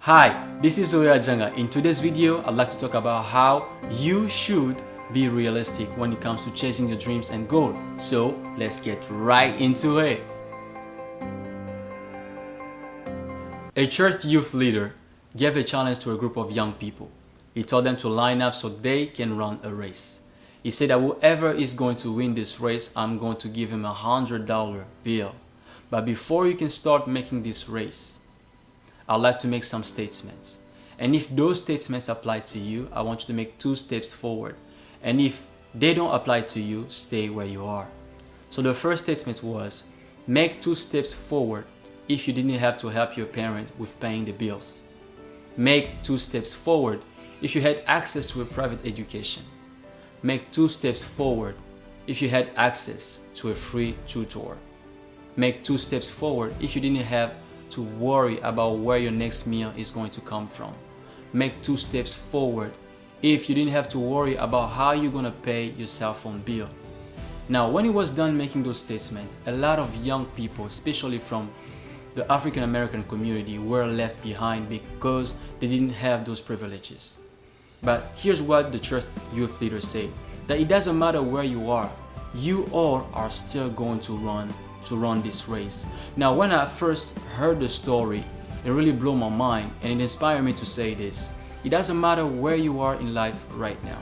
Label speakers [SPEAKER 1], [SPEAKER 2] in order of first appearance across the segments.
[SPEAKER 1] Hi, this is Zoe Adjanga. In today's video, I'd like to talk about how you should be realistic when it comes to chasing your dreams and goals. So let's get right into it. A church youth leader gave a challenge to a group of young people. He told them to line up so they can run a race. He said that whoever is going to win this race, I'm going to give him $100 bill. But before you can start making this race, I'd like to make some statements. And if those statements apply to you, I want you to make 2 steps forward. And if they don't apply to you, stay where you are. So the first statement was, make 2 steps forward if you didn't have to help your parent with paying the bills. Make 2 steps forward if you had access to a private education. Make 2 steps forward if you had access to a free tutor. Make 2 steps forward if you didn't have to worry about where your next meal is going to come from. Make 2 steps forward if you didn't have to worry about how you're going to pay your cell phone bill. Now, when he was done making those statements, a lot of young people, especially from the African American community, were left behind because they didn't have those privileges. But here's what the church youth leaders say, that it doesn't matter where you are, you all are still going to run this race. Now, when I first heard the story, it really blew my mind and it inspired me to say this. It doesn't matter where you are in life right now.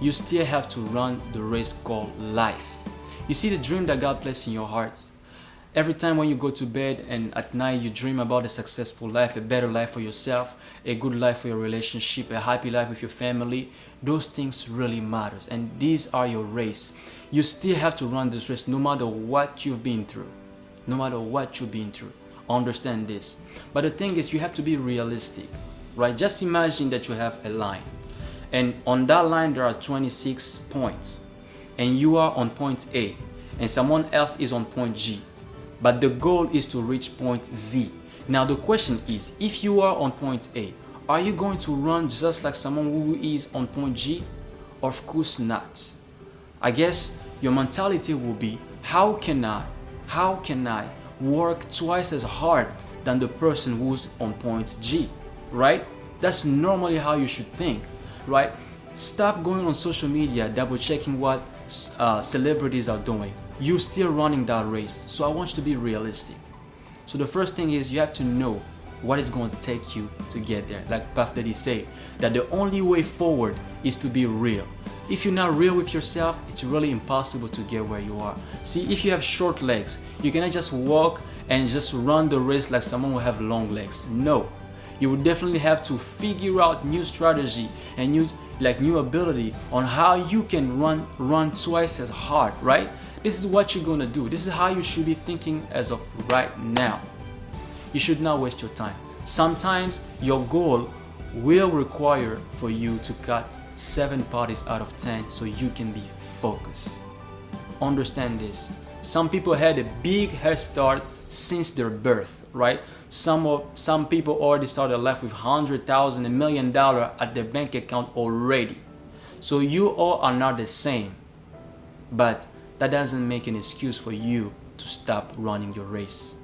[SPEAKER 1] You still have to run the race called life. You see the dream that God placed in your heart. Every time when you go to bed and at night you dream about a successful life, a better life for yourself, a good life for your relationship, a happy life with your family, those things really matter. And these are your race. You still have to run this race no matter what you've been through. No matter what you've been through. Understand this. But the thing is, you have to be realistic, right? Just imagine that you have a line. And on that line there are 26 points. And you are on point A. And someone else is on point G. But the goal is to reach point Z. Now the question is, if you are on point A, are you going to run just like someone who is on point G? Of course not. I guess your mentality will be, how can I work twice as hard than the person who's on point G, right? That's normally how you should think, right? Stop going on social media, double checking what celebrities are doing. You're still running that race. So I want you to be realistic. So the first thing is, you have to know what is going to take you to get there. Like Puff Daddy said, that the only way forward is to be real. If you're not real with yourself, it's really impossible to get where you are. See, if you have short legs, you cannot just walk and just run the race like someone who have long legs. No. You would definitely have to figure out new strategy and new ability on how you can run twice as hard, right? This is what you're gonna do. This is how you should be thinking as of right now. You should not waste your time. Sometimes your goal will require for you to cut 7 parties out of 10 so you can be focused. Understand this. Some people had a big head start since their birth, right? Some people already started life with $100,000, $1 million at their bank account already. So you all are not the same. But that doesn't make an excuse for you to stop running your race.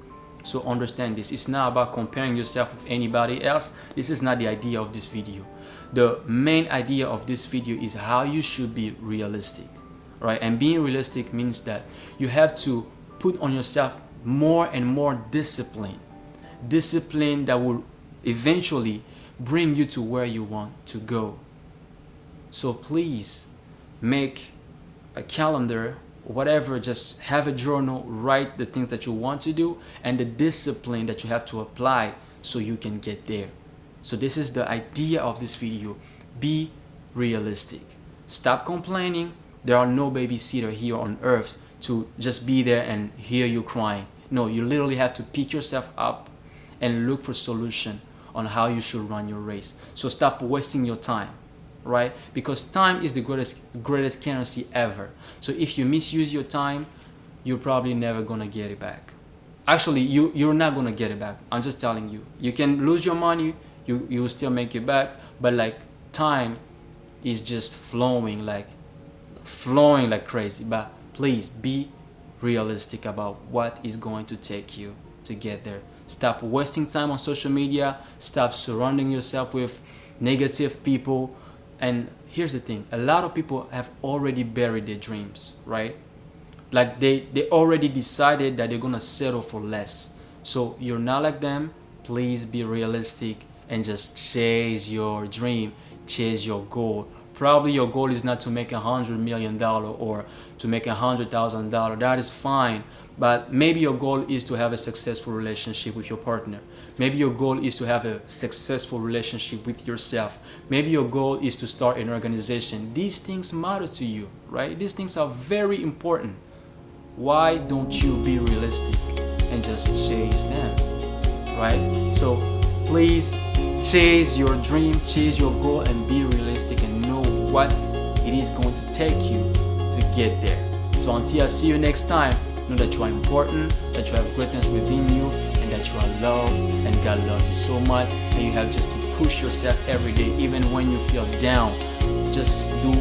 [SPEAKER 1] So understand this. It's not about comparing yourself with anybody else. This is not the idea of this video. The main idea of this video is how you should be realistic, right? And being realistic means that you have to put on yourself more and more discipline. Discipline that will eventually bring you to where you want to go. So please make a calendar, whatever, just have a journal, write the things that you want to do and the discipline that you have to apply so you can get there. So this is the idea of this video. Be realistic. Stop complaining. There are no babysitter here on earth to just be there and hear you crying. No, you literally have to pick yourself up and look for solution on how you should run your race. So stop wasting your time. Right? Because time is the greatest currency ever. So if you misuse your time, you're probably never gonna get it back. Actually, you're not gonna get it back. I'm just telling you. You can lose your money, you will still make it back, but like time is just flowing like crazy. But please be realistic about what is going to take you to get there. Stop wasting time on social media. Stop surrounding yourself with negative people. And here's the thing, a lot of people have already buried their dreams, right? Like they already decided that they're gonna settle for less. So you're not like them. Please be realistic and just chase your dream, chase your goal. Probably your goal is not to make $100 million or to make $100,000. That is fine. But maybe your goal is to have a successful relationship with your partner. Maybe your goal is to have a successful relationship with yourself. Maybe your goal is to start an organization. These things matter to you, right? These things are very important. Why don't you be realistic and just chase them, right? So please chase your dream, chase your goal, and be realistic and know what it is going to take you to get there. So until I see you next time, know that you are important, that you have greatness within you, and that you are loved, and God loves you so much, and you have just to push yourself every day, even when you feel down. Just do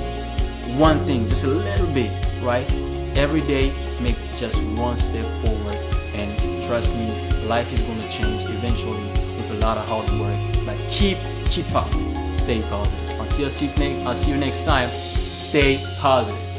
[SPEAKER 1] one thing, just a little bit, right? Every day, make just one step forward, and trust me, life is going to change eventually with a lot of hard work. But keep up, stay positive. Until I see you next time, stay positive.